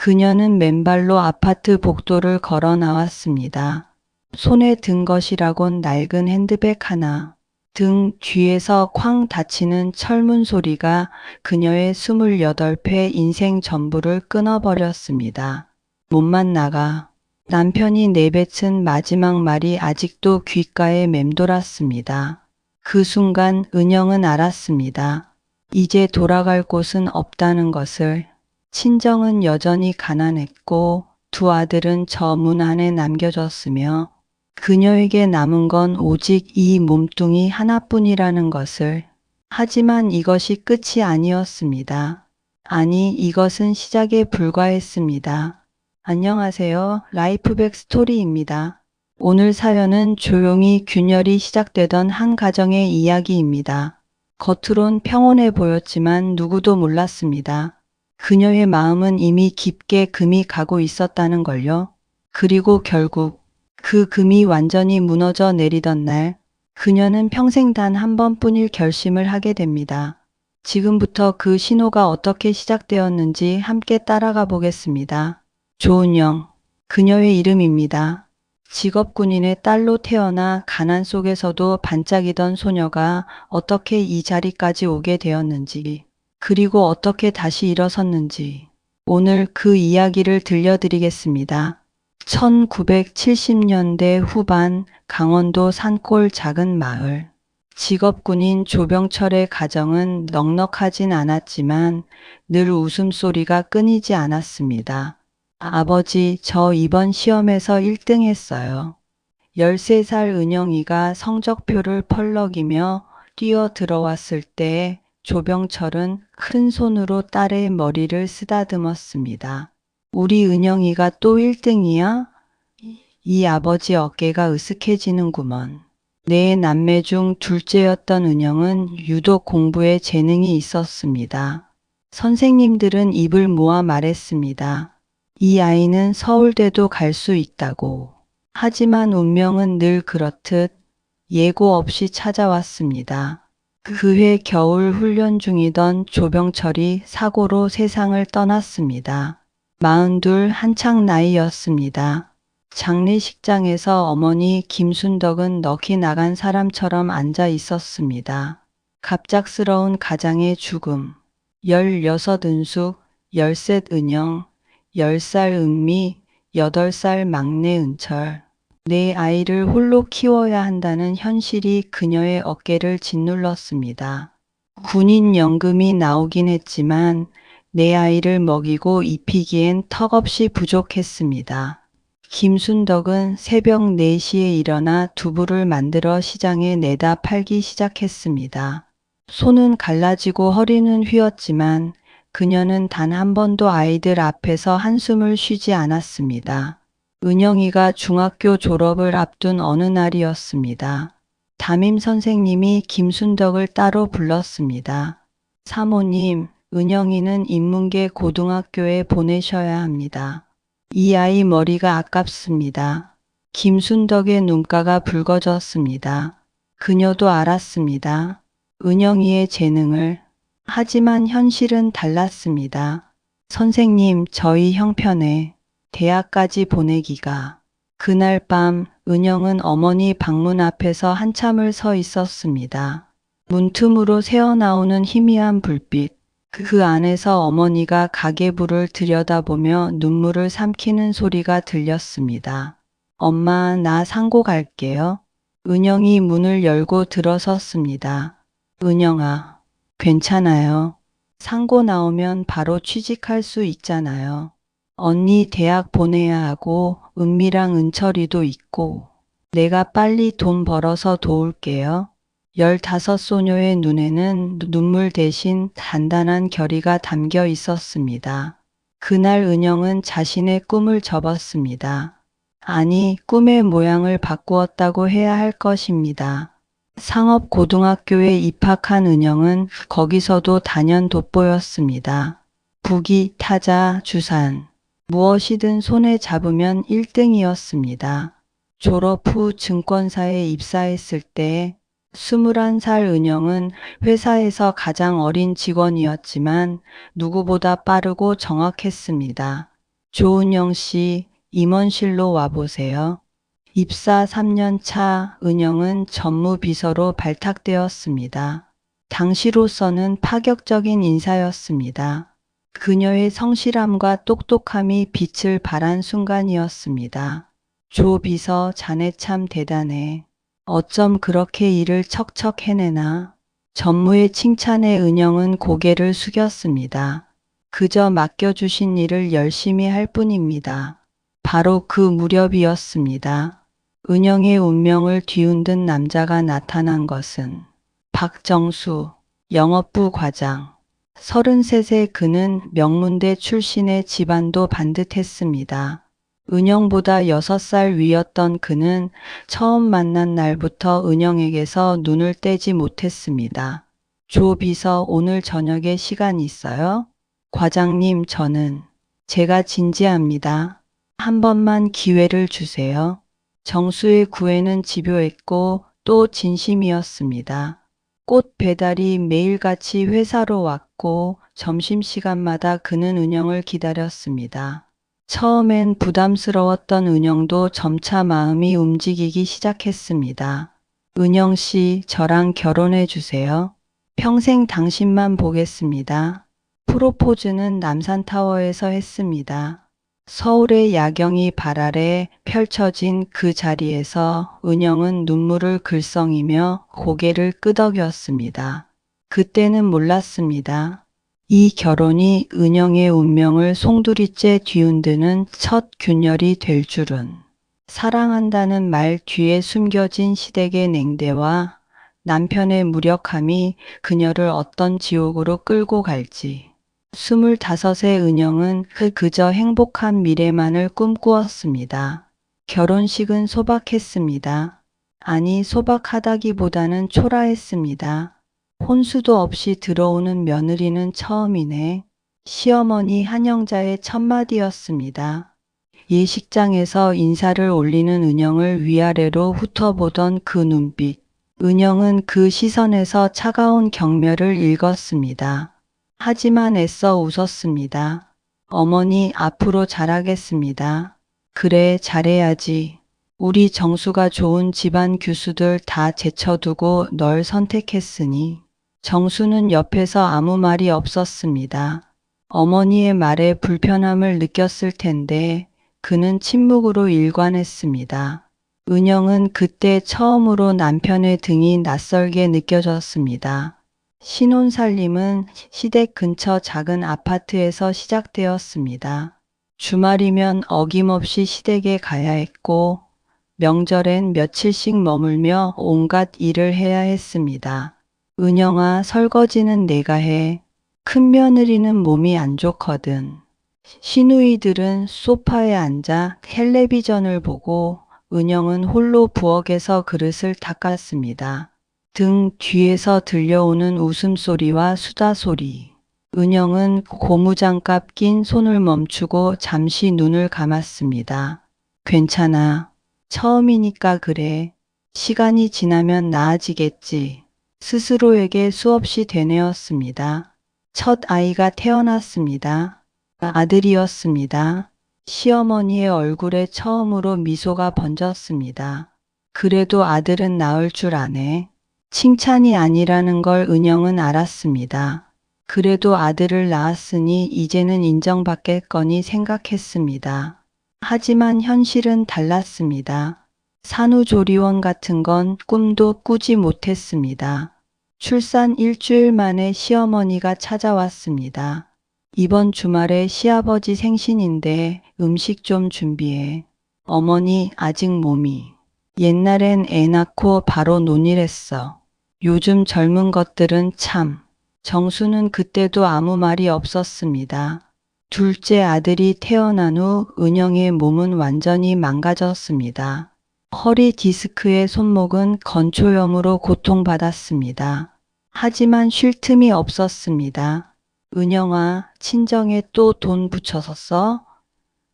그녀는 맨발로 아파트 복도를 걸어 나왔습니다. 손에 든 것이라곤 낡은 핸드백 하나. 등 뒤에서 쾅 닫히는 철문 소리가 그녀의 28회 인생 전부를 끊어버렸습니다. 몸만 나가. 남편이 내뱉은 마지막 말이 아직도 귓가에 맴돌았습니다. 그 순간 은영은 알았습니다. 이제 돌아갈 곳은 없다는 것을. 친정은 여전히 가난했고 두 아들은 저 문 안에 남겨졌으며 그녀에게 남은 건 오직 이 몸뚱이 하나뿐이라는 것을. 하지만 이것이 끝이 아니었습니다. 아니, 이것은 시작에 불과했습니다. 안녕하세요. 라이프백 스토리입니다. 오늘 사연은 조용히 균열이 시작되던 한 가정의 이야기입니다. 겉으론 평온해 보였지만 누구도 몰랐습니다. 그녀의 마음은 이미 깊게 금이 가고 있었다는 걸요. 그리고 결국 그 금이 완전히 무너져 내리던 날, 그녀는 평생 단 한 번뿐일 결심을 하게 됩니다. 지금부터 그 신호가 어떻게 시작되었는지 함께 따라가 보겠습니다. 조은영, 그녀의 이름입니다. 직업 군인의 딸로 태어나 가난 속에서도 반짝이던 소녀가 어떻게 이 자리까지 오게 되었는지, 그리고 어떻게 다시 일어섰는지, 오늘 그 이야기를 들려드리겠습니다. 1970년대 후반 강원도 산골 작은 마을. 직업군인 조병철의 가정은 넉넉하진 않았지만 늘 웃음소리가 끊이지 않았습니다. 아버지, 저 이번 시험에서 1등 했어요. 13살 은영이가 성적표를 펄럭이며 뛰어 들어왔을 때 조병철은 큰 손으로 딸의 머리를 쓰다듬었습니다. 우리 은영이가 또 1등이야? 이 아버지 어깨가 으쓱해지는구먼. 네 남매 중 둘째였던 은영은 유독 공부에 재능이 있었습니다. 선생님들은 입을 모아 말했습니다. 이 아이는 서울대도 갈 수 있다고. 하지만 운명은 늘 그렇듯 예고 없이 찾아왔습니다. 그해 겨울 훈련 중이던 조병철이 사고로 세상을 떠났습니다. 42 한창 나이였습니다. 장례식장에서 어머니 김순덕은 넋이 나간 사람처럼 앉아 있었습니다. 갑작스러운 가장의 죽음. 16 은숙, 13 은영, 10살 은미, 8살 막내 은철. 내 아이를 홀로 키워야 한다는 현실이 그녀의 어깨를 짓눌렀습니다. 군인연금이 나오긴 했지만 내 아이를 먹이고 입히기엔 턱없이 부족했습니다. 김순덕은 새벽 4시에 일어나 두부를 만들어 시장에 내다 팔기 시작했습니다. 손은 갈라지고 허리는 휘었지만 그녀는 단 한 번도 아이들 앞에서 한숨을 쉬지 않았습니다. 은영이가 중학교 졸업을 앞둔 어느 날이었습니다. 담임 선생님이 김순덕을 따로 불렀습니다. 사모님, 은영이는 인문계 고등학교에 보내셔야 합니다. 이 아이 머리가 아깝습니다. 김순덕의 눈가가 붉어졌습니다. 그녀도 알았습니다. 은영이의 재능을. 하지만 현실은 달랐습니다. 선생님, 저희 형편에 대학까지 보내기가. 그날 밤 은영은 어머니 방문 앞에서 한참을 서 있었습니다. 문틈으로 새어나오는 희미한 불빛. 그 안에서 어머니가 가계부를 들여다보며 눈물을 삼키는 소리가 들렸습니다. 엄마, 나 상고 갈게요. 은영이 문을 열고 들어섰습니다. 은영아, 괜찮아요. 상고 나오면 바로 취직할 수 있잖아요. 언니 대학 보내야 하고 은미랑 은철이도 있고. 내가 빨리 돈 벌어서 도울게요. 15 소녀의 눈에는 눈물 대신 단단한 결의가 담겨 있었습니다. 그날 은영은 자신의 꿈을 접었습니다. 아니, 꿈의 모양을 바꾸었다고 해야 할 것입니다. 상업고등학교에 입학한 은영은 거기서도 단연 돋보였습니다. 부기, 타자, 주산. 무엇이든 손에 잡으면 1등이었습니다. 졸업 후 증권사에 입사했을 때 21살 은영은 회사에서 가장 어린 직원이었지만 누구보다 빠르고 정확했습니다. 조은영 씨, 임원실로 와보세요. 입사 3년 차 은영은 전무비서로 발탁되었습니다. 당시로서는 파격적인 인사였습니다. 그녀의 성실함과 똑똑함이 빛을 발한 순간이었습니다. 조 비서, 자네 참 대단해. 어쩜 그렇게 일을 척척 해내나. 전무의 칭찬에 은영은 고개를 숙였습니다. 그저 맡겨주신 일을 열심히 할 뿐입니다. 바로 그 무렵이었습니다. 은영의 운명을 뒤흔든 남자가 나타난 것은 박정수, 영업부 과장. 33세 그는 명문대 출신의 집안도 반듯했습니다. 은영보다 6살 위였던 그는 처음 만난 날부터 은영에게서 눈을 떼지 못했습니다. 조 비서, 오늘 저녁에 시간 있어요? 과장님, 제가 진지합니다. 한 번만 기회를 주세요. 정수의 구애는 집요했고 또 진심이었습니다. 꽃 배달이 매일같이 회사로 왔고 점심시간마다 그는 은영을 기다렸습니다. 처음엔 부담스러웠던 은영도 점차 마음이 움직이기 시작했습니다. 은영 씨, 저랑 결혼해 주세요. 평생 당신만 보겠습니다. 프로포즈는 남산타워에서 했습니다. 서울의 야경이 발 아래 펼쳐진 그 자리에서 은영은 눈물을 글썽이며 고개를 끄덕였습니다. 그때는 몰랐습니다. 이 결혼이 은영의 운명을 송두리째 뒤흔드는 첫 균열이 될 줄은. 사랑한다는 말 뒤에 숨겨진 시댁의 냉대와 남편의 무력함이 그녀를 어떤 지옥으로 끌고 갈지. 25의 은영은 그저 행복한 미래만을 꿈꾸었습니다. 결혼식은 소박했습니다. 아니, 소박하다기보다는 초라했습니다. 혼수도 없이 들어오는 며느리는 처음이네. 시어머니 한영자의 첫마디였습니다. 예식장에서 인사를 올리는 은영을 위아래로 훑어보던 그 눈빛. 은영은 그 시선에서 차가운 경멸을 읽었습니다. 하지만 애써 웃었습니다. 어머니, 앞으로 잘하겠습니다. 그래, 잘해야지. 우리 정수가 좋은 집안 교수들 다 제쳐두고 널 선택했으니. 정수는 옆에서 아무 말이 없었습니다. 어머니의 말에 불편함을 느꼈을 텐데 그는 침묵으로 일관했습니다. 은영은 그때 처음으로 남편의 등이 낯설게 느껴졌습니다. 신혼살림은 시댁 근처 작은 아파트에서 시작되었습니다. 주말이면 어김없이 시댁에 가야 했고 명절엔 며칠씩 머물며 온갖 일을 해야 했습니다. 은영아, 설거지는 내가 해. 큰며느리는 몸이 안 좋거든. 시누이들은 소파에 앉아 텔레비전을 보고 은영은 홀로 부엌에서 그릇을 닦았습니다. 등 뒤에서 들려오는 웃음소리와 수다소리. 은영은 고무장갑 낀 손을 멈추고 잠시 눈을 감았습니다. 괜찮아. 처음이니까 그래. 시간이 지나면 나아지겠지. 스스로에게 수없이 되뇌었습니다. 첫 아이가 태어났습니다. 아들이었습니다. 시어머니의 얼굴에 처음으로 미소가 번졌습니다. 그래도 아들은 낳을 줄 아네. 칭찬이 아니라는 걸 은영은 알았습니다. 그래도 아들을 낳았으니 이제는 인정받겠거니 생각했습니다. 하지만 현실은 달랐습니다. 산후조리원 같은 건 꿈도 꾸지 못했습니다. 출산 일주일 만에 시어머니가 찾아왔습니다. 이번 주말에 시아버지 생신인데 음식 좀 준비해. 어머니, 아직 몸이. 옛날엔 애 낳고 바로 논일했어. 요즘 젊은 것들은 참. 정수는 그때도 아무 말이 없었습니다. 둘째 아들이 태어난 후 은영의 몸은 완전히 망가졌습니다. 허리 디스크의 손목은 건초염으로 고통받았습니다. 하지만 쉴 틈이 없었습니다. 은영아, 친정에 또 돈 붙여서 써?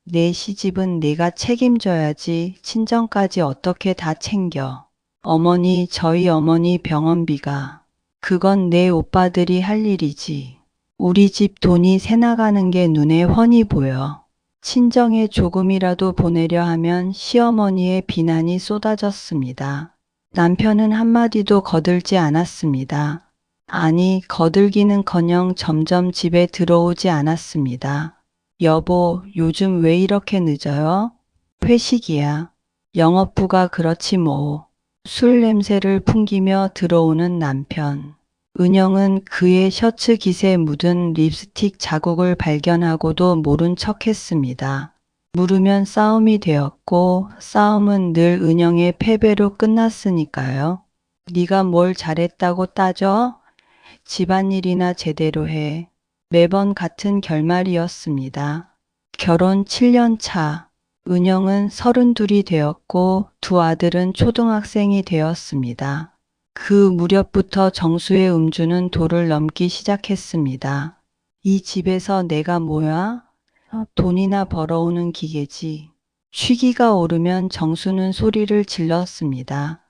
내 시집은 내가 책임져야지. 친정까지 어떻게 다 챙겨. 어머니, 저희 어머니 병원비가. 그건 내 오빠들이 할 일이지. 우리 집 돈이 새나가는 게 눈에 훤히 보여. 친정에 조금이라도 보내려 하면 시어머니의 비난이 쏟아졌습니다. 남편은 한마디도 거들지 않았습니다. 아니, 거들기는커녕 점점 집에 들어오지 않았습니다. 여보, 요즘 왜 이렇게 늦어요? 회식이야. 영업부가 그렇지 뭐. 술 냄새를 풍기며 들어오는 남편. 은영은 그의 셔츠 깃에 묻은 립스틱 자국을 발견하고도 모른 척했습니다. 물으면 싸움이 되었고 싸움은 늘 은영의 패배로 끝났으니까요. 네가 뭘 잘했다고 따져? 집안일이나 제대로 해. 매번 같은 결말이었습니다. 결혼 7년 차. 은영은 32이 되었고 두 아들은 초등학생이 되었습니다. 그 무렵부터 정수의 음주는 도를 넘기 시작했습니다. 이 집에서 내가 뭐야? 돈이나 벌어오는 기계지. 취기가 오르면 정수는 소리를 질렀습니다.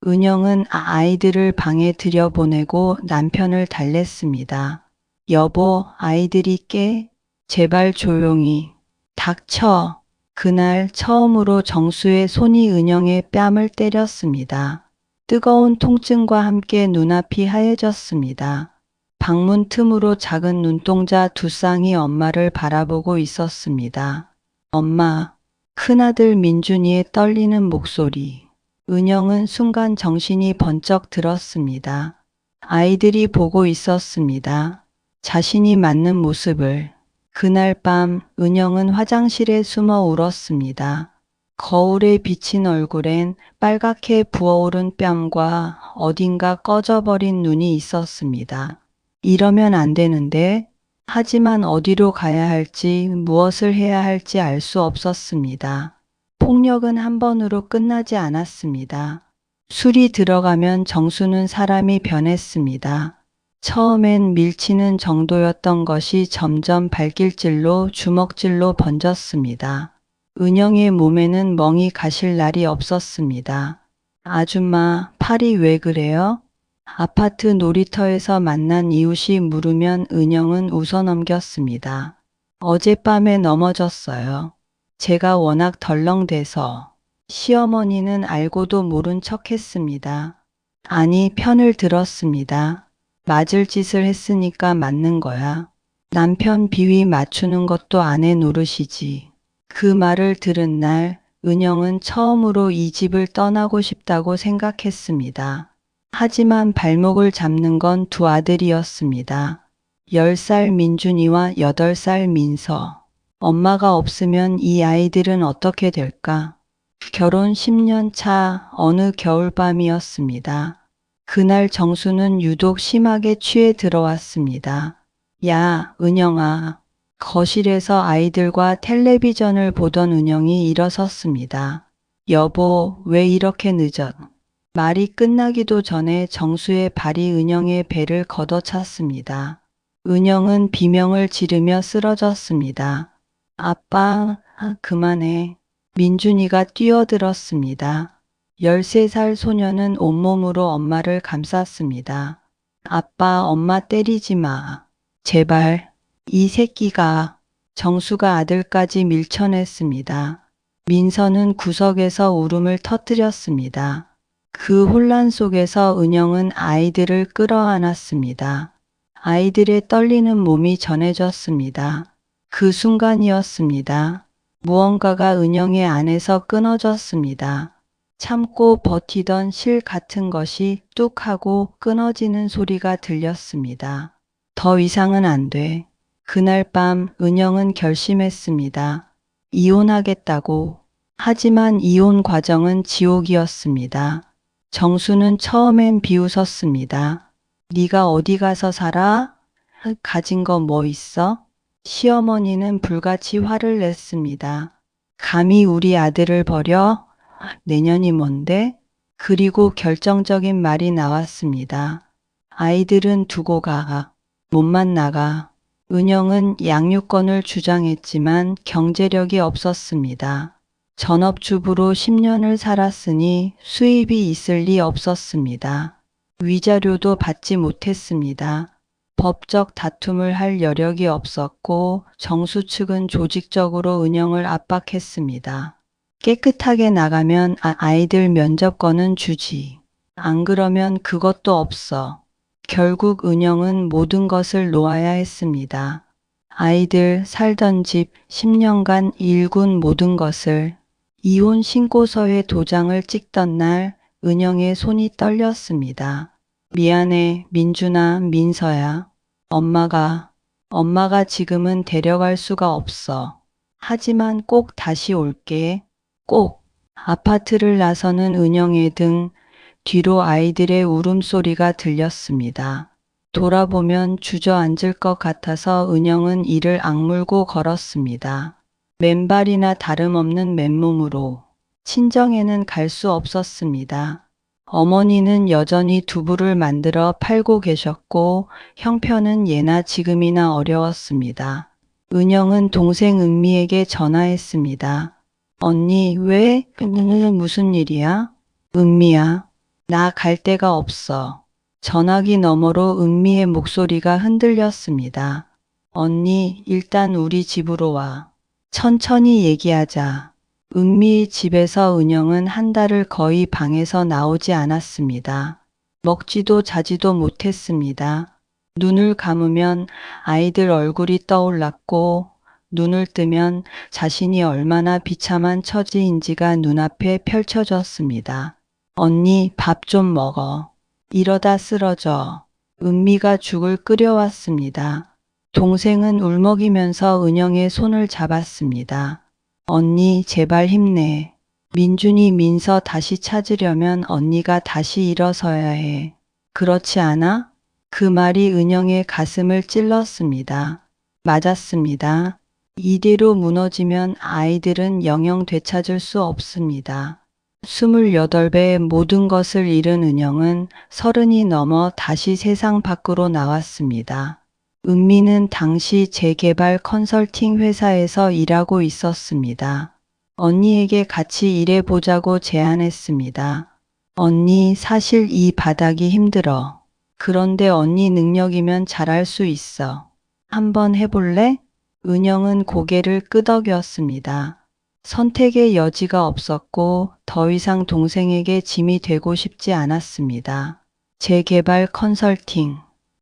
은영은 아이들을 방에 들여보내고 남편을 달랬습니다. 여보, 아이들이 깨? 제발 조용히. 닥쳐. 그날 처음으로 정수의 손이 은영의 뺨을 때렸습니다. 뜨거운 통증과 함께 눈앞이 하얘졌습니다. 방문 틈으로 작은 눈동자 두 쌍이 엄마를 바라보고 있었습니다. 엄마, 큰아들 민준이의 떨리는 목소리. 은영은 순간 정신이 번쩍 들었습니다. 아이들이 보고 있었습니다. 자신이 맞는 모습을. 그날 밤 은영은 화장실에 숨어 울었습니다. 거울에 비친 얼굴엔 빨갛게 부어오른 뺨과 어딘가 꺼져버린 눈이 있었습니다. 이러면 안 되는데, 하지만 어디로 가야 할지 무엇을 해야 할지 알 수 없었습니다. 폭력은 한 번으로 끝나지 않았습니다. 술이 들어가면 정수는 사람이 변했습니다. 처음엔 밀치는 정도였던 것이 점점 발길질로 주먹질로 번졌습니다. 은영의 몸에는 멍이 가실 날이 없었습니다. 아줌마, 팔이 왜 그래요? 아파트 놀이터에서 만난 이웃이 물으면 은영은 웃어넘겼습니다. 어젯밤에 넘어졌어요. 제가 워낙 덜렁대서. 시어머니는 알고도 모른 척했습니다. 아니, 편을 들었습니다. 맞을 짓을 했으니까 맞는 거야. 남편 비위 맞추는 것도 아내 노릇이지. 그 말을 들은 날 은영은 처음으로 이 집을 떠나고 싶다고 생각했습니다. 하지만 발목을 잡는 건 두 아들이었습니다. 10살 민준이와 8살 민서. 엄마가 없으면 이 아이들은 어떻게 될까? 결혼 10년 차 어느 겨울밤이었습니다. 그날 정수는 유독 심하게 취해 들어왔습니다. 야, 은영아. 거실에서 아이들과 텔레비전을 보던 은영이 일어섰습니다. 여보, 왜 이렇게 늦었? 말이 끝나기도 전에 정수의 발이 은영의 배를 걷어찼습니다. 은영은 비명을 지르며 쓰러졌습니다. 아빠, 그만해. 민준이가 뛰어들었습니다. 13살 소녀는 온몸으로 엄마를 감쌌습니다. 아빠, 엄마 때리지 마. 제발. 이 새끼가. 정수가 아들까지 밀쳐냈습니다. 민서는 구석에서 울음을 터뜨렸습니다. 그 혼란 속에서 은영은 아이들을 끌어안았습니다. 아이들의 떨리는 몸이 전해졌습니다. 그 순간이었습니다. 무언가가 은영의 안에서 끊어졌습니다. 참고 버티던 실 같은 것이 뚝 하고 끊어지는 소리가 들렸습니다. 더 이상은 안 돼. 그날 밤 은영은 결심했습니다. 이혼하겠다고. 하지만 이혼 과정은 지옥이었습니다. 정수는 처음엔 비웃었습니다. 네가 어디 가서 살아? 가진 거 뭐 있어? 시어머니는 불같이 화를 냈습니다. 감히 우리 아들을 버려? 내년이 뭔데? 그리고 결정적인 말이 나왔습니다. 아이들은 두고 가. 몸만 나가. 은영은 양육권을 주장했지만 경제력이 없었습니다. 전업주부로 10년을 살았으니 수입이 있을 리 없었습니다. 위자료도 받지 못했습니다. 법적 다툼을 할 여력이 없었고 정수 측은 조직적으로 은영을 압박했습니다. 깨끗하게 나가면 아이들 면접권은 주지. 안 그러면 그것도 없어. 결국 은영은 모든 것을 놓아야 했습니다. 아이들, 살던 집, 10년간 일군 모든 것을. 이혼 신고서에 도장을 찍던 날 은영의 손이 떨렸습니다. 미안해, 민준아, 민서야. 엄마가 지금은 데려갈 수가 없어. 하지만 꼭 다시 올게. 꼭. 아파트를 나서는 은영의 등 뒤로 아이들의 울음소리가 들렸습니다. 돌아보면 주저앉을 것 같아서 은영은 이를 악물고 걸었습니다. 맨발이나 다름없는 맨몸으로. 친정에는 갈 수 없었습니다. 어머니는 여전히 두부를 만들어 팔고 계셨고 형편은 예나 지금이나 어려웠습니다. 은영은 동생 은미에게 전화했습니다. 언니, 왜? 무슨 일이야? 은미야, 나 갈 데가 없어. 전화기 너머로 은미의 목소리가 흔들렸습니다. 언니, 일단 우리 집으로 와. 천천히 얘기하자. 은미의 집에서 은영은 한 달을 거의 방에서 나오지 않았습니다. 먹지도 자지도 못했습니다. 눈을 감으면 아이들 얼굴이 떠올랐고 눈을 뜨면 자신이 얼마나 비참한 처지인지가 눈앞에 펼쳐졌습니다. 언니, 밥 좀 먹어. 이러다 쓰러져. 은미가 죽을 끓여왔습니다. 동생은 울먹이면서 은영의 손을 잡았습니다. 언니, 제발 힘내. 민준이 민서 다시 찾으려면 언니가 다시 일어서야 해. 그렇지 않아? 그 말이 은영의 가슴을 찔렀습니다. 맞았습니다. 이대로 무너지면 아이들은 영영 되찾을 수 없습니다. 28배의 모든 것을 잃은 은영은 30이 넘어 다시 세상 밖으로 나왔습니다. 은미는 당시 재개발 컨설팅 회사에서 일하고 있었습니다. 언니에게 같이 일해보자고 제안했습니다. 언니, 사실 이 바닥이 힘들어. 그런데 언니 능력이면 잘할 수 있어. 한번 해볼래? 은영은 고개를 끄덕였습니다. 선택의 여지가 없었고 더 이상 동생에게 짐이 되고 싶지 않았습니다. 재개발 컨설팅.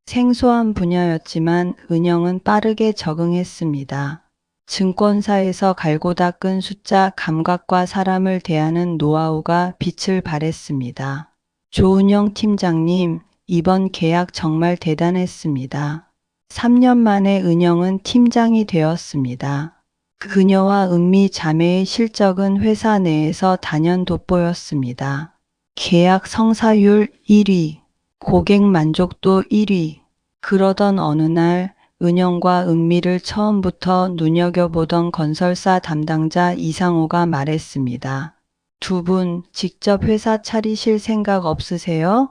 생소한 분야였지만 은영은 빠르게 적응했습니다. 증권사에서 갈고 닦은 숫자 감각과 사람을 대하는 노하우가 빛을 발했습니다. 조은영 팀장님, 이번 계약 정말 대단했습니다. 3년 만에 은영은 팀장이 되었습니다. 그녀와 은미 자매의 실적은 회사 내에서 단연 돋보였습니다. 계약 성사율 1위, 고객 만족도 1위. 그러던 어느 날 은영과 은미를 처음부터 눈여겨보던 건설사 담당자 이상호가 말했습니다. 두 분 직접 회사 차리실 생각 없으세요?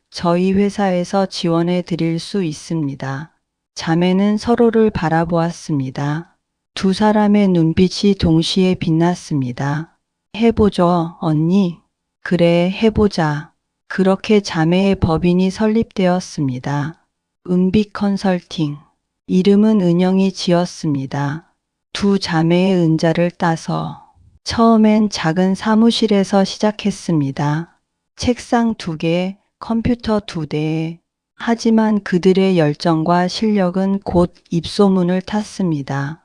저희 회사에서 지원해 드릴 수 있습니다. 자매는 서로를 바라보았습니다. 두 사람의 눈빛이 동시에 빛났습니다. 해보죠, 언니. 그래, 해보자. 그렇게 자매의 법인이 설립되었습니다. 은빛 컨설팅. 이름은 은영이 지었습니다. 두 자매의 은자를 따서. 처음엔 작은 사무실에서 시작했습니다. 책상 2개, 컴퓨터 2대. 하지만 그들의 열정과 실력은 곧 입소문을 탔습니다.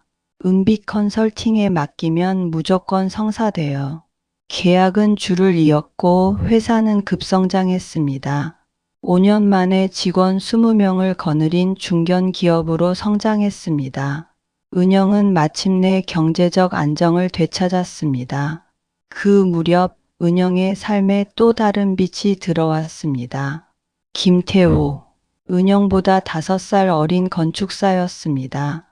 은빛 컨설팅에 맡기면 무조건 성사돼요. 계약은 줄을 이었고 회사는 급성장했습니다. 5년 만에 직원 20명을 거느린 중견 기업으로 성장했습니다. 은영은 마침내 경제적 안정을 되찾았습니다. 그 무렵 은영의 삶에 또 다른 빛이 들어왔습니다. 김태우, 은영보다 5살 어린 건축사였습니다.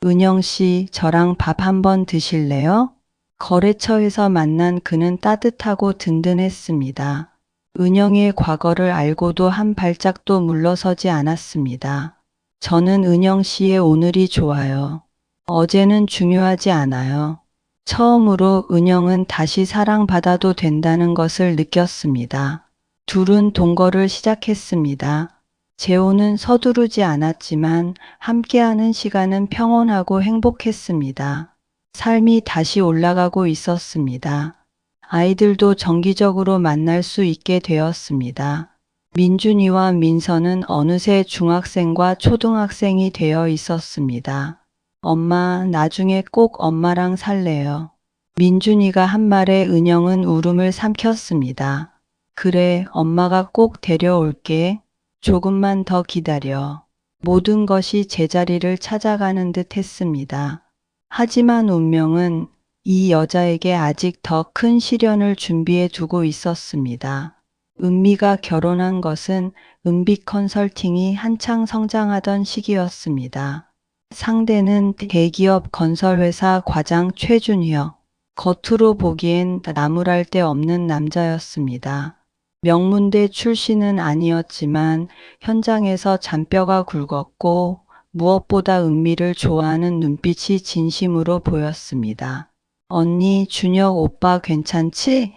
은영 씨, 저랑 밥 한번 드실래요? 거래처에서 만난 그는 따뜻하고 든든했습니다. 은영의 과거를 알고도 한 발짝도 물러서지 않았습니다. 저는 은영 씨의 오늘이 좋아요. 어제는 중요하지 않아요. 처음으로 은영은 다시 사랑받아도 된다는 것을 느꼈습니다. 둘은 동거를 시작했습니다. 재호는 서두르지 않았지만 함께하는 시간은 평온하고 행복했습니다. 삶이 다시 올라가고 있었습니다. 아이들도 정기적으로 만날 수 있게 되었습니다. 민준이와 민서는 어느새 중학생과 초등학생이 되어 있었습니다. 엄마, 나중에 꼭 엄마랑 살래요. 민준이가 한 말에 은영은 울음을 삼켰습니다. 그래, 엄마가 꼭 데려올게. 조금만 더 기다려. 모든 것이 제자리를 찾아가는 듯 했습니다. 하지만 운명은 이 여자에게 아직 더 큰 시련을 준비해 두고 있었습니다. 은미가 결혼한 것은 은비 컨설팅이 한창 성장하던 시기였습니다. 상대는 대기업 건설회사 과장 최준혁. 겉으로 보기엔 나무랄 데 없는 남자였습니다. 명문대 출신은 아니었지만 현장에서 잔뼈가 굵었고 무엇보다 은미를 좋아하는 눈빛이 진심으로 보였습니다. 언니, 준혁 오빠 괜찮지?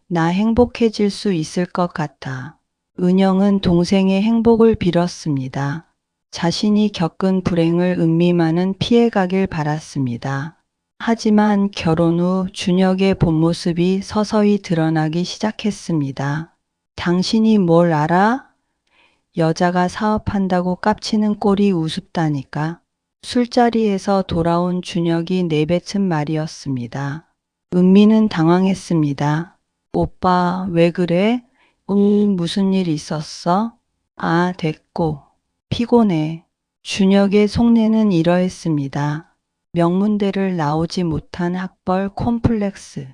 나 행복해질 수 있을 것 같아. 은영은 동생의 행복을 빌었습니다. 자신이 겪은 불행을 은미만은 피해가길 바랐습니다. 하지만 결혼 후 준혁의 본 모습이 서서히 드러나기 시작했습니다. 당신이 뭘 알아? 여자가 사업한다고 깝치는 꼴이 우습다니까. 술자리에서 돌아온 준혁이 내뱉은 말이었습니다. 은미는 당황했습니다. 오빠, 왜 그래? 무슨 일 있었어? 아, 됐고. 피곤해. 준혁의 속내는 이러했습니다. 명문대를 나오지 못한 학벌 콤플렉스.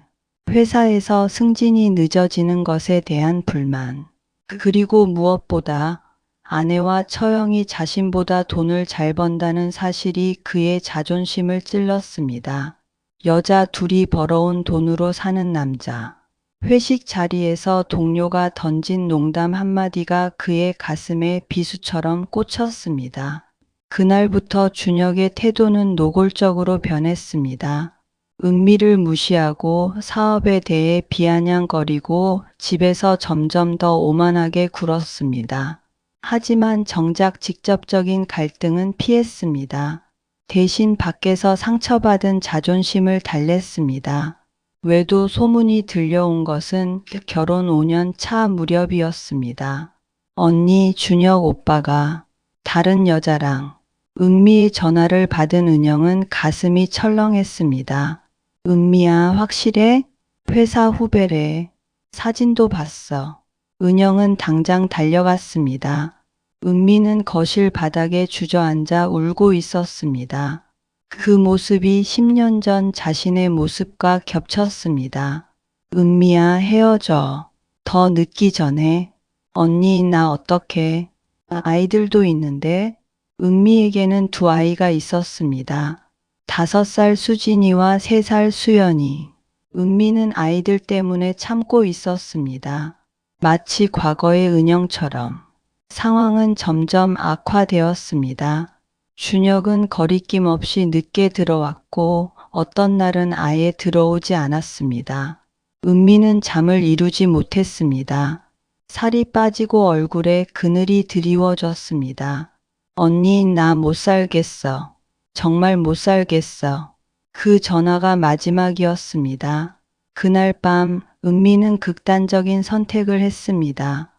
회사에서 승진이 늦어지는 것에 대한 불만. 그리고 무엇보다 아내와 처형이 자신보다 돈을 잘 번다는 사실이 그의 자존심을 찔렀습니다. 여자 둘이 벌어온 돈으로 사는 남자. 회식 자리에서 동료가 던진 농담 한마디가 그의 가슴에 비수처럼 꽂혔습니다. 그날부터 준혁의 태도는 노골적으로 변했습니다. 은미를 무시하고 사업에 대해 비아냥거리고 집에서 점점 더 오만하게 굴었습니다. 하지만 정작 직접적인 갈등은 피했습니다. 대신 밖에서 상처받은 자존심을 달랬습니다. 외도 소문이 들려온 것은 결혼 5년 차 무렵이었습니다. 언니, 준혁 오빠가 다른 여자랑. 은미의 전화를 받은 은영은 가슴이 철렁했습니다. 은미야, 확실해? 회사 후배래. 사진도 봤어. 은영은 당장 달려갔습니다. 은미는 거실 바닥에 주저앉아 울고 있었습니다. 그 모습이 10년 전 자신의 모습과 겹쳤습니다. 은미야, 헤어져. 더 늦기 전에. 언니, 나 어떡해. 아이들도 있는데. 은미에게는 두 아이가 있었습니다. 5살 수진이와 3살 수연이. 은미는 아이들 때문에 참고 있었습니다. 마치 과거의 은영처럼. 상황은 점점 악화되었습니다. 준혁은 거리낌 없이 늦게 들어왔고 어떤 날은 아예 들어오지 않았습니다. 은미는 잠을 이루지 못했습니다. 살이 빠지고 얼굴에 그늘이 드리워졌습니다. 언니, 나 못 살겠어. 정말 못 살겠어. 그 전화가 마지막이었습니다. 그날 밤 은미는 극단적인 선택을 했습니다.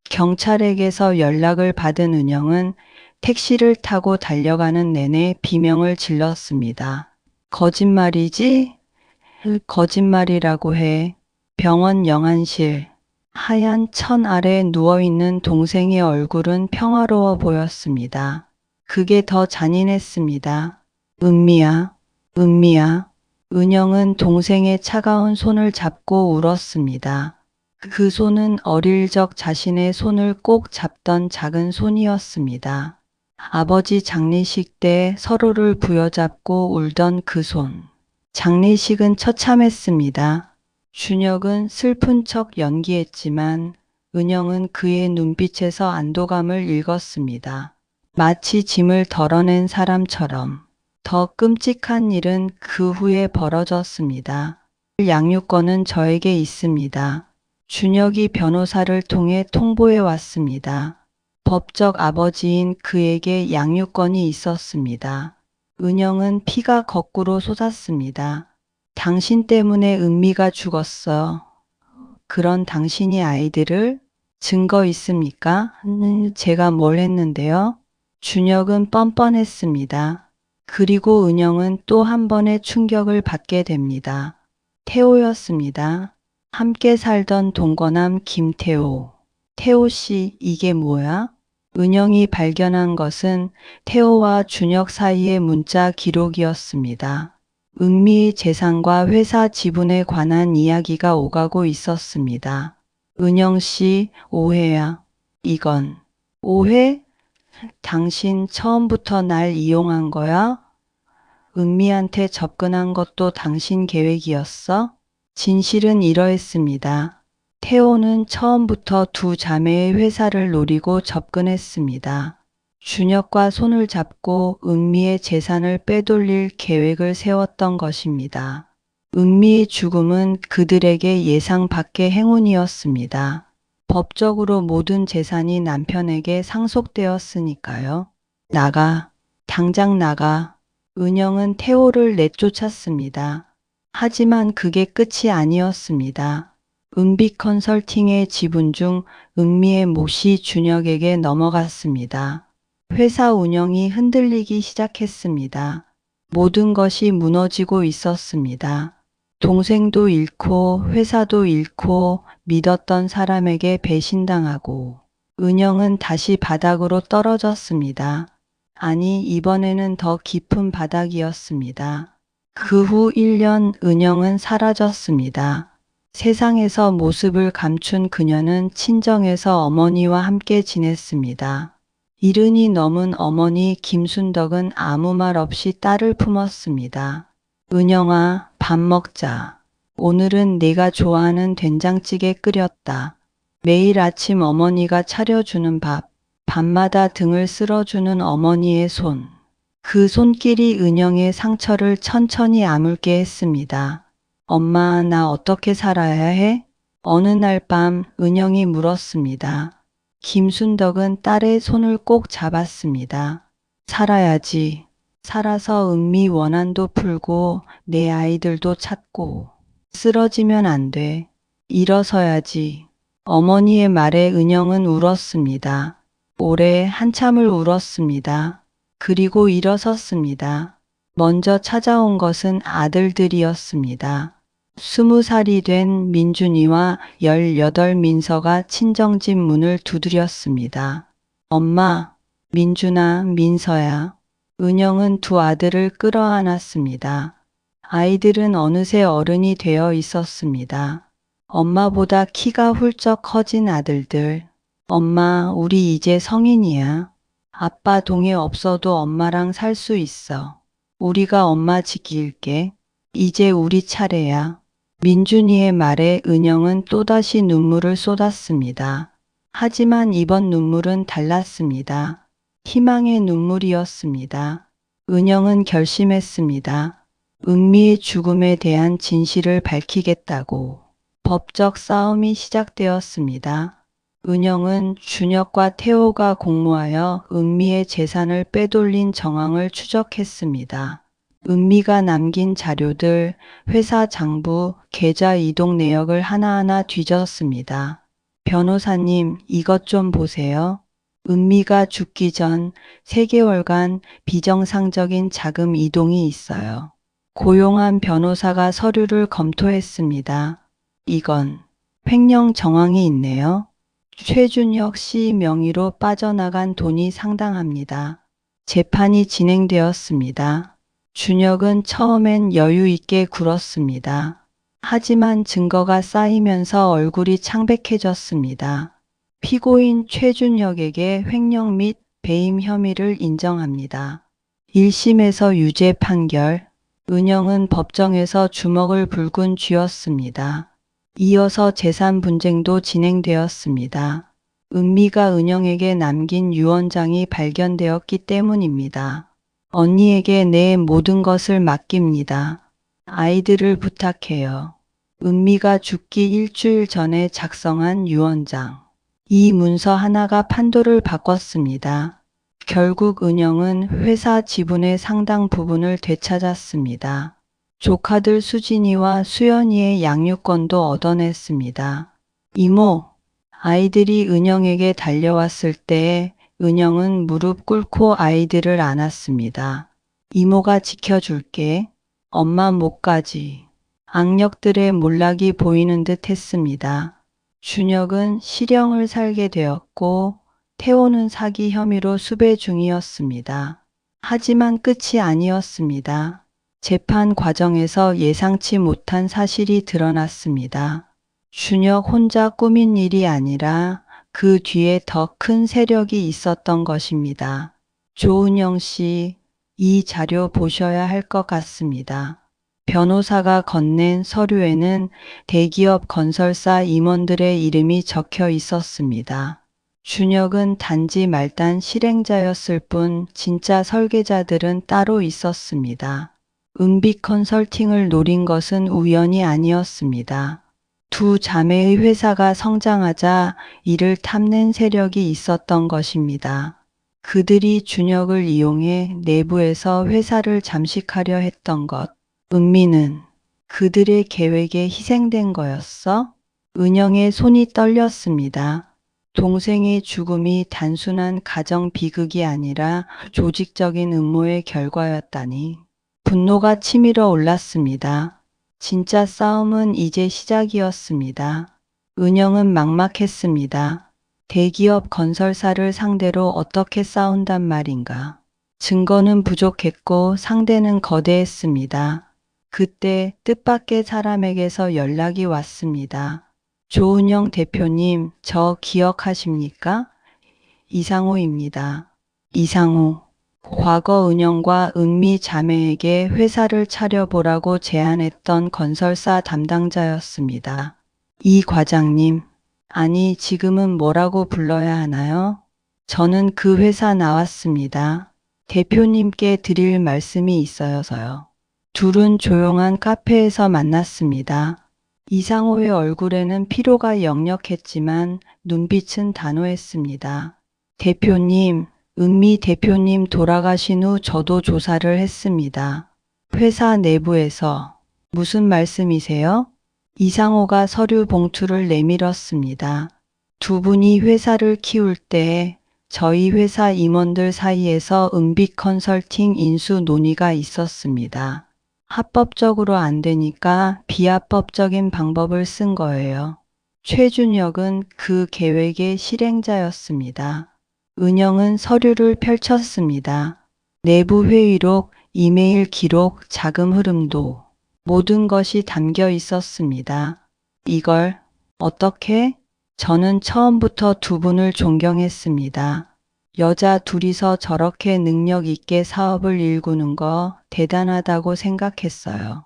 경찰에게서 연락을 받은 은영은 택시를 타고 달려가는 내내 비명을 질렀습니다. 거짓말이지? 거짓말이라고 해. 병원 영안실. 하얀 천 아래 누워있는 동생의 얼굴은 평화로워 보였습니다. 그게 더 잔인했습니다. 은미야, 은미야. 은영은 동생의 차가운 손을 잡고 울었습니다. 그 손은 어릴 적 자신의 손을 꼭 잡던 작은 손이었습니다. 아버지 장례식 때 서로를 부여잡고 울던 그 손. 장례식은 처참했습니다. 준혁은 슬픈 척 연기했지만 은영은 그의 눈빛에서 안도감을 읽었습니다. 마치 짐을 덜어낸 사람처럼. 더 끔찍한 일은 그 후에 벌어졌습니다. 양육권은 저에게 있습니다. 준혁이 변호사를 통해 통보해 왔습니다. 법적 아버지인 그에게 양육권이 있었습니다. 은영은 피가 거꾸로 솟았습니다. 당신 때문에 은미가 죽었어. 그런 당신이 아이들을 증거 있습니까? 제가 뭘 했는데요? 준혁은 뻔뻔했습니다. 그리고 은영은 또 한 번의 충격을 받게 됩니다. 태호였습니다. 함께 살던 동거남 김태호. 태호 씨, 이게 뭐야? 은영이 발견한 것은 태호와 준혁 사이의 문자 기록이었습니다. 은미의 재산과 회사 지분에 관한 이야기가 오가고 있었습니다. 은영 씨, 오해야. 이건 오해? 당신 처음부터 날 이용한 거야? 은미한테 접근한 것도 당신 계획이었어? 진실은 이러했습니다. 태호는 처음부터 두 자매의 회사를 노리고 접근했습니다. 준혁과 손을 잡고 은미의 재산을 빼돌릴 계획을 세웠던 것입니다. 은미의 죽음은 그들에게 예상 밖의 행운이었습니다. 법적으로 모든 재산이 남편에게 상속되었으니까요. 나가, 당장 나가. 은영은 태호를 내쫓았습니다. 하지만 그게 끝이 아니었습니다. 은빛 컨설팅의 지분 중 은미의 몫이 준혁에게 넘어갔습니다. 회사 운영이 흔들리기 시작했습니다. 모든 것이 무너지고 있었습니다. 동생도 잃고 회사도 잃고 믿었던 사람에게 배신당하고 은영은 다시 바닥으로 떨어졌습니다. 아니, 이번에는 더 깊은 바닥이었습니다. 그 후 1년 은영은 사라졌습니다. 세상에서 모습을 감춘 그녀는 친정에서 어머니와 함께 지냈습니다. 70이 넘은 어머니 김순덕은 아무 말 없이 딸을 품었습니다. 은영아, 밥 먹자. 오늘은 내가 좋아하는 된장찌개 끓였다. 매일 아침 어머니가 차려주는 밥, 밤마다 등을 쓸어주는 어머니의 손. 그 손길이 은영의 상처를 천천히 아물게 했습니다. 엄마, 나 어떻게 살아야 해? 어느 날 밤 은영이 물었습니다. 김순덕은 딸의 손을 꼭 잡았습니다. 살아야지. 살아서 은미 원한도 풀고 내 아이들도 찾고. 쓰러지면 안 돼. 일어서야지. 어머니의 말에 은영은 울었습니다. 오래 한참을 울었습니다. 그리고 일어섰습니다. 먼저 찾아온 것은 아들들이었습니다. 20살이 된 민준이와 18 민서가 친정집 문을 두드렸습니다. 엄마, 민준아, 민서야. 은영은 두 아들을 끌어안았습니다. 아이들은 어느새 어른이 되어 있었습니다. 엄마보다 키가 훌쩍 커진 아들들. 엄마, 우리 이제 성인이야. 아빠 동에 없어도 엄마랑 살 수 있어. 우리가 엄마 지킬게. 이제 우리 차례야. 민준이의 말에 은영은 또다시 눈물을 쏟았습니다. 하지만 이번 눈물은 달랐습니다. 희망의 눈물이었습니다. 은영은 결심했습니다. 은미의 죽음에 대한 진실을 밝히겠다고. 법적 싸움이 시작되었습니다. 은영은 준혁과 태호가 공모하여 은미의 재산을 빼돌린 정황을 추적했습니다. 은미가 남긴 자료들, 회사 장부, 계좌 이동 내역을 하나하나 뒤졌습니다. 변호사님, 이것 좀 보세요. 은미가 죽기 전 3개월간 비정상적인 자금 이동이 있어요. 고용한 변호사가 서류를 검토했습니다. 이건 횡령 정황이 있네요. 최준혁 씨 명의로 빠져나간 돈이 상당합니다. 재판이 진행되었습니다. 준혁은 처음엔 여유 있게 굴었습니다. 하지만 증거가 쌓이면서 얼굴이 창백해졌습니다. 피고인 최준혁에게 횡령 및 배임 혐의를 인정합니다. 1심에서 유죄 판결, 은영은 법정에서 주먹을 불군 쥐었습니다. 이어서 재산 분쟁도 진행되었습니다. 은미가 은영에게 남긴 유언장이 발견되었기 때문입니다. 언니에게 내 모든 것을 맡깁니다. 아이들을 부탁해요. 은미가 죽기 일주일 전에 작성한 유언장. 이 문서 하나가 판도를 바꿨습니다. 결국 은영은 회사 지분의 상당 부분을 되찾았습니다. 조카들 수진이와 수연이의 양육권도 얻어냈습니다. 이모, 아이들이 은영에게 달려왔을 때 은영은 무릎 꿇고 아이들을 안았습니다. 이모가 지켜줄게. 엄마 못 가지. 악력들의 몰락이 보이는 듯 했습니다. 준혁은 실형을 살게 되었고 태호는 사기 혐의로 수배 중이었습니다. 하지만 끝이 아니었습니다. 재판 과정에서 예상치 못한 사실이 드러났습니다. 준혁 혼자 꾸민 일이 아니라 그 뒤에 더 큰 세력이 있었던 것입니다. 조은영 씨, 이 자료 보셔야 할 것 같습니다. 변호사가 건넨 서류에는 대기업 건설사 임원들의 이름이 적혀 있었습니다. 준혁은 단지 말단 실행자였을 뿐 진짜 설계자들은 따로 있었습니다. 은빛 컨설팅을 노린 것은 우연이 아니었습니다. 두 자매의 회사가 성장하자 이를 탐낸 세력이 있었던 것입니다. 그들이 준혁을 이용해 내부에서 회사를 잠식하려 했던 것. 은미는 그들의 계획에 희생된 거였어? 은영의 손이 떨렸습니다. 동생의 죽음이 단순한 가정 비극이 아니라 조직적인 음모의 결과였다니. 분노가 치밀어 올랐습니다. 진짜 싸움은 이제 시작이었습니다. 은영은 막막했습니다. 대기업 건설사를 상대로 어떻게 싸운단 말인가. 증거는 부족했고 상대는 거대했습니다. 그때 뜻밖의 사람에게서 연락이 왔습니다. 조은영 대표님, 저 기억하십니까? 이상호입니다. 이상호. 과거 은영과 은미 자매에게 회사를 차려보라고 제안했던 건설사 담당자였습니다. 이 과장님, 아니 지금은 뭐라고 불러야 하나요? 저는 그 회사 나왔습니다. 대표님께 드릴 말씀이 있어서요. 둘은 조용한 카페에서 만났습니다. 이상호의 얼굴에는 피로가 역력했지만 눈빛은 단호했습니다. 대표님, 은미 대표님 돌아가신 후 저도 조사를 했습니다. 회사 내부에서 무슨 말씀이세요? 이상호가 서류 봉투를 내밀었습니다. 두 분이 회사를 키울 때 저희 회사 임원들 사이에서 은빛 컨설팅 인수 논의가 있었습니다. 합법적으로 안 되니까 비합법적인 방법을 쓴 거예요. 최준혁은 그 계획의 실행자였습니다. 은영은 서류를 펼쳤습니다. 내부 회의록, 이메일 기록, 자금 흐름도 모든 것이 담겨 있었습니다. 이걸 어떻게? 저는 처음부터 두 분을 존경했습니다. 여자 둘이서 저렇게 능력 있게 사업을 일구는 거 대단하다고 생각했어요.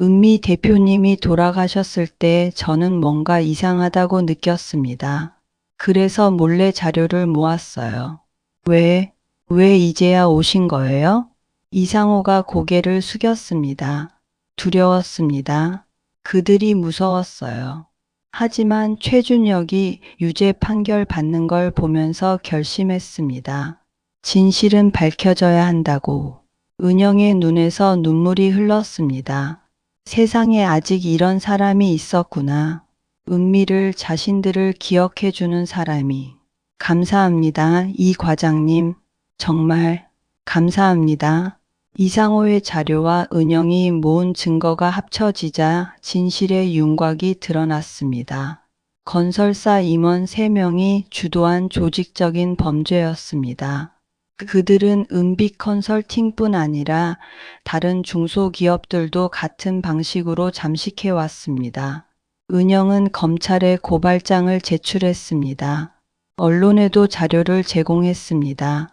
은미 대표님이 돌아가셨을 때 저는 뭔가 이상하다고 느꼈습니다. 그래서 몰래 자료를 모았어요. 왜 이제야 오신 거예요? 이상호가 고개를 숙였습니다. 두려웠습니다. 그들이 무서웠어요. 하지만 최준혁이 유죄 판결 받는 걸 보면서 결심했습니다. 진실은 밝혀져야 한다고. 은영의 눈에서 눈물이 흘렀습니다. 세상에 아직 이런 사람이 있었구나. 은미를 자신들을 기억해주는 사람이. 감사합니다. 이 과장님. 정말 감사합니다. 이상호의 자료와 은영이 모은 증거가 합쳐지자 진실의 윤곽이 드러났습니다. 건설사 임원 3명이 주도한 조직적인 범죄였습니다. 그들은 은빛 컨설팅뿐 아니라 다른 중소기업들도 같은 방식으로 잠식해 왔습니다. 은영은 검찰에 고발장을 제출했습니다. 언론에도 자료를 제공했습니다.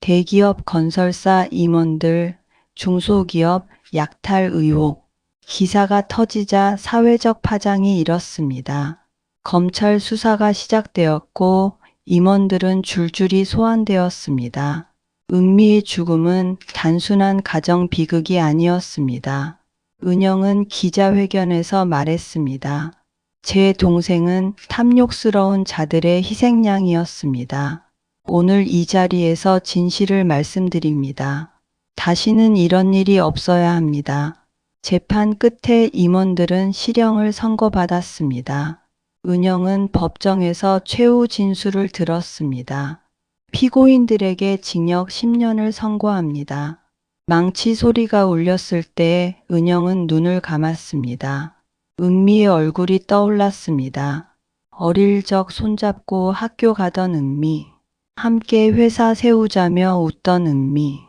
대기업 건설사 임원들, 중소기업 약탈 의혹, 기사가 터지자 사회적 파장이 일었습니다. 검찰 수사가 시작되었고 임원들은 줄줄이 소환되었습니다. 은미의 죽음은 단순한 가정 비극이 아니었습니다. 은영은 기자회견에서 말했습니다. 제 동생은 탐욕스러운 자들의 희생양이었습니다. 오늘 이 자리에서 진실을 말씀드립니다. 다시는 이런 일이 없어야 합니다. 재판 끝에 임원들은 실형을 선고받았습니다. 은영은 법정에서 최후 진술을 들었습니다. 피고인들에게 징역 10년을 선고합니다. 망치 소리가 울렸을 때 은영은 눈을 감았습니다. 은미의 얼굴이 떠올랐습니다. 어릴 적 손잡고 학교 가던 은미. 함께 회사 세우자며 웃던 은미.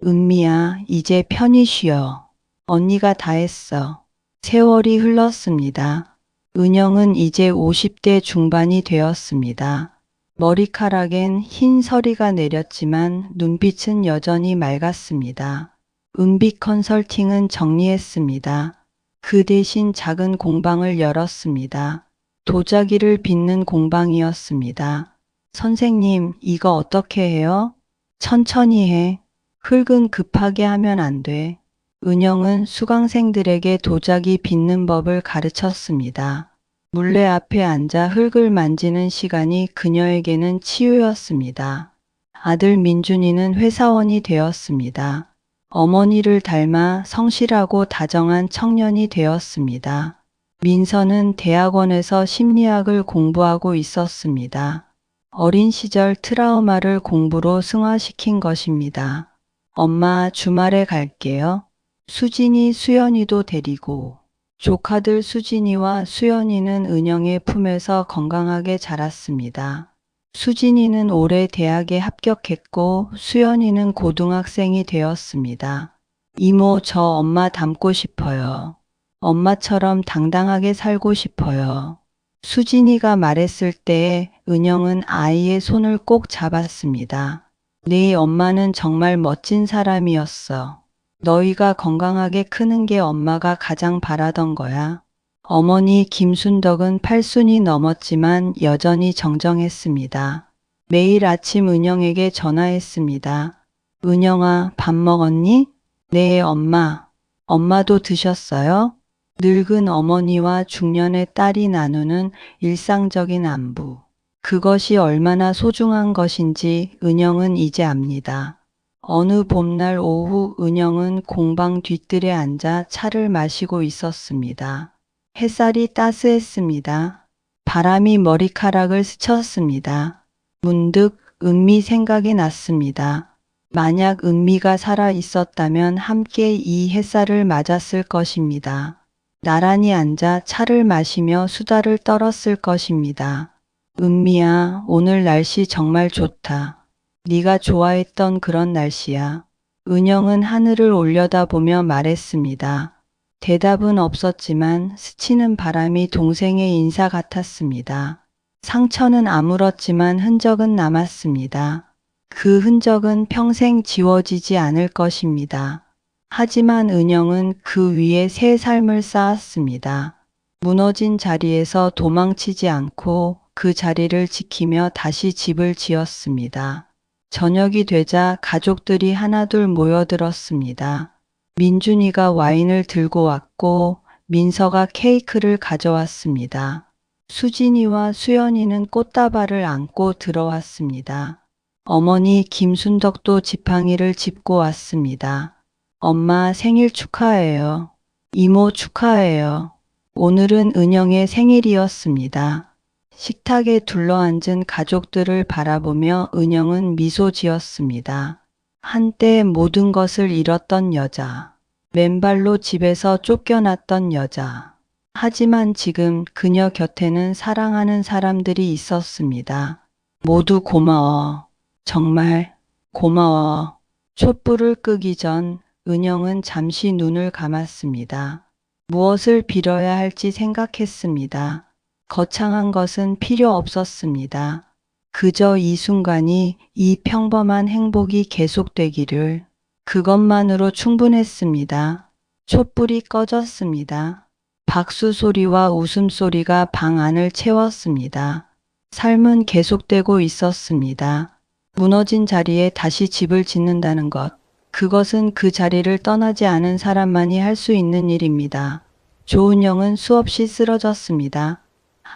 은미야, 이제 편히 쉬어. 언니가 다 했어. 세월이 흘렀습니다. 은영은 이제 50대 중반이 되었습니다. 머리카락엔 흰 서리가 내렸지만 눈빛은 여전히 맑았습니다. 은비 컨설팅은 정리했습니다. 그 대신 작은 공방을 열었습니다. 도자기를 빚는 공방이었습니다. 선생님, 이거 어떻게 해요? 천천히 해. 흙은 급하게 하면 안 돼. 은영은 수강생들에게 도자기 빚는 법을 가르쳤습니다. 물레 앞에 앉아 흙을 만지는 시간이 그녀에게는 치유였습니다. 아들 민준이는 회사원이 되었습니다. 어머니를 닮아 성실하고 다정한 청년이 되었습니다. 민서는 대학원에서 심리학을 공부하고 있었습니다. 어린 시절 트라우마를 공부로 승화시킨 것입니다. 엄마, 주말에 갈게요. 수진이, 수연이도 데리고. 조카들 수진이와 수연이는 은영의 품에서 건강하게 자랐습니다. 수진이는 올해 대학에 합격했고 수연이는 고등학생이 되었습니다. 이모, 저 엄마 닮고 싶어요. 엄마처럼 당당하게 살고 싶어요. 수진이가 말했을 때 은영은 아이의 손을 꼭 잡았습니다. 네 엄마는 정말 멋진 사람이었어. 너희가 건강하게 크는 게 엄마가 가장 바라던 거야. 어머니 김순덕은 8순이 넘었지만 여전히 정정했습니다. 매일 아침 은영에게 전화했습니다. 은영아, 밥 먹었니? 네, 엄마. 엄마도 드셨어요? 늙은 어머니와 중년의 딸이 나누는 일상적인 안부. 그것이 얼마나 소중한 것인지 은영은 이제 압니다. 어느 봄날 오후 은영은 공방 뒤뜰에 앉아 차를 마시고 있었습니다. 햇살이 따스했습니다. 바람이 머리카락을 스쳤습니다. 문득 은미 생각이 났습니다. 만약 은미가 살아 있었다면 함께 이 햇살을 맞았을 것입니다. 나란히 앉아 차를 마시며 수다를 떨었을 것입니다. 은미야, 오늘 날씨 정말 좋다. 네가 좋아했던 그런 날씨야. 은영은 하늘을 올려다보며 말했습니다. 대답은 없었지만 스치는 바람이 동생의 인사 같았습니다. 상처는 아물었지만 흔적은 남았습니다. 그 흔적은 평생 지워지지 않을 것입니다. 하지만 은영은 그 위에 새 삶을 쌓았습니다. 무너진 자리에서 도망치지 않고 그 자리를 지키며 다시 집을 지었습니다. 저녁이 되자 가족들이 하나둘 모여들었습니다. 민준이가 와인을 들고 왔고 민서가 케이크를 가져왔습니다. 수진이와 수연이는 꽃다발을 안고 들어왔습니다. 어머니 김순덕도 지팡이를 짚고 왔습니다. 엄마 생일 축하해요. 이모 축하해요. 오늘은 은영의 생일이었습니다. 식탁에 둘러앉은 가족들을 바라보며 은영은 미소 지었습니다. 한때 모든 것을 잃었던 여자. 맨발로 집에서 쫓겨났던 여자. 하지만 지금 그녀 곁에는 사랑하는 사람들이 있었습니다. 모두 고마워. 정말 고마워. 촛불을 끄기 전 은영은 잠시 눈을 감았습니다. 무엇을 빌어야 할지 생각했습니다. 거창한 것은 필요 없었습니다. 그저 이 순간이, 이 평범한 행복이 계속되기를. 그것만으로 충분했습니다. 촛불이 꺼졌습니다. 박수 소리와 웃음소리가 방 안을 채웠습니다. 삶은 계속되고 있었습니다. 무너진 자리에 다시 집을 짓는다는 것. 그것은 그 자리를 떠나지 않은 사람만이 할 수 있는 일입니다. 조은영은 수없이 쓰러졌습니다.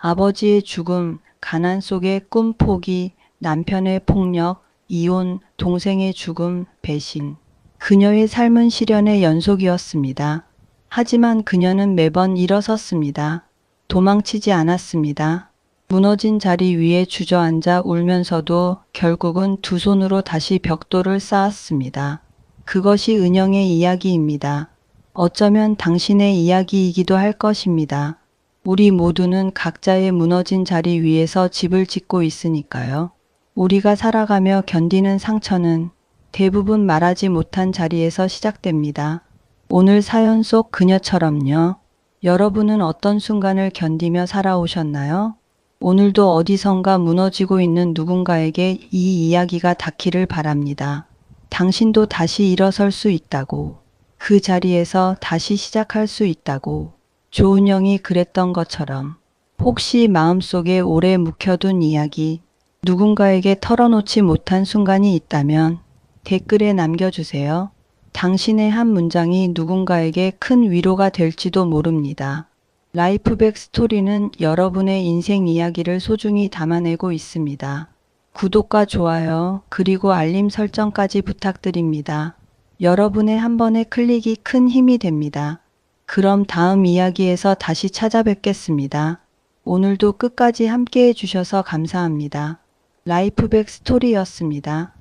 아버지의 죽음, 가난 속의 꿈 포기, 남편의 폭력, 이혼, 동생의 죽음, 배신. 그녀의 삶은 시련의 연속이었습니다. 하지만 그녀는 매번 일어섰습니다. 도망치지 않았습니다. 무너진 자리 위에 주저앉아 울면서도 결국은 두 손으로 다시 벽돌을 쌓았습니다. 그것이 은영의 이야기입니다. 어쩌면 당신의 이야기이기도 할 것입니다. 우리 모두는 각자의 무너진 자리 위에서 집을 짓고 있으니까요. 우리가 살아가며 견디는 상처는 대부분 말하지 못한 자리에서 시작됩니다. 오늘 사연 속 그녀처럼요. 여러분은 어떤 순간을 견디며 살아오셨나요? 오늘도 어디선가 무너지고 있는 누군가에게 이 이야기가 닿기를 바랍니다. 당신도 다시 일어설 수 있다고. 그 자리에서 다시 시작할 수 있다고. 조은영이 그랬던 것처럼 혹시 마음속에 오래 묵혀둔 이야기, 누군가에게 털어놓지 못한 순간이 있다면 댓글에 남겨주세요. 당신의 한 문장이 누군가에게 큰 위로가 될지도 모릅니다. 라이프백 스토리는 여러분의 인생 이야기를 소중히 담아내고 있습니다. 구독과 좋아요, 그리고 알림 설정까지 부탁드립니다. 여러분의 한 번의 클릭이 큰 힘이 됩니다. 그럼 다음 이야기에서 다시 찾아뵙겠습니다. 오늘도 끝까지 함께 해주셔서 감사합니다. 라이프백 스토리였습니다.